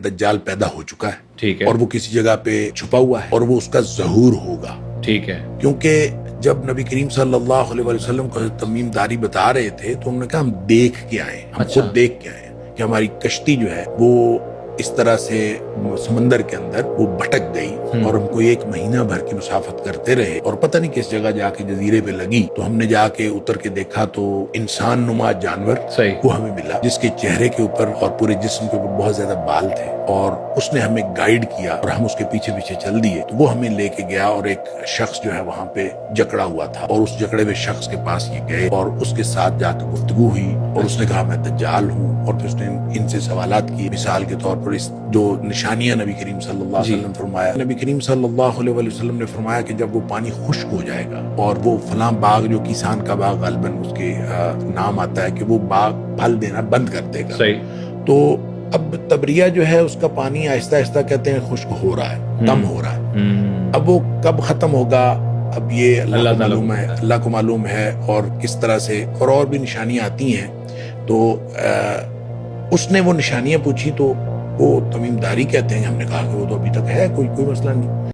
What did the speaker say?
دجال پیدا ہو چکا ہے، ٹھیک ہے، اور وہ کسی جگہ پہ چھپا ہوا ہے اور وہ اس کا ظہور ہوگا. ٹھیک ہے، کیونکہ جب نبی کریم صلی اللہ علیہ وسلم کو تمیم داری بتا رہے تھے تو انہوں نے کہا ہم دیکھ کے آئے، ہم خود دیکھ کے آئے کہ ہماری کشتی جو ہے وہ اس طرح سے سمندر کے اندر وہ بھٹک گئی اور ہم کو 1 مہینہ بھر کی مسافت کرتے رہے اور پتہ نہیں کس جگہ جا کے جزیرے پہ لگی تو ہم نے جا کے اتر کے دیکھا تو انسان نما جانور وہ ہمیں ملا، جس کے چہرے کے اوپر اور پورے جسم کے اوپر بہت زیادہ بال تھے، اور اس نے ہمیں گائیڈ کیا اور ہم اس کے پیچھے پیچھے چل دیے. تو وہ ہمیں لے کے گیا اور ایک شخص جو ہے وہاں پہ جکڑا ہوا تھا، اور اس جکڑے ہوئے شخص کے پاس یہ گئے اور اس کے ساتھ جا کے گفتگو ہوئی اور اس نے کہا میں دجال ہوں، اور پھر اس نے ان سے سوالات کیے. مثال کے طور پر اس جو نشانیاں نبی کریم صلی اللہ علیہ وسلم فرمایا، نبی کریم صلی اللہ علیہ وسلم نے فرمایا کہ جب وہ پانی خشک ہو جائے گا اور وہ فلاں باغ جو کسان کا باغ غالباً اس کے نام آتا ہے کہ وہ باغ پھل دینا بند کر دے گا. تو اب تبریہ جو ہے اس کا پانی آہستہ آہستہ کہتے ہیں خشک ہو رہا ہے، کم ہو رہا ہے. اب وہ کب ختم ہوگا اب یہ اللہ کو معلوم ہے، اللہ کو معلوم ہے، اور کس طرح سے اور بھی نشانیاں آتی ہیں. تو اس نے وہ نشانیاں پوچھی تو وہ تمیم داری کہتے ہیں، ہم نے کہا کہ وہ تو ابھی تک ہے، کوئی مسئلہ نہیں.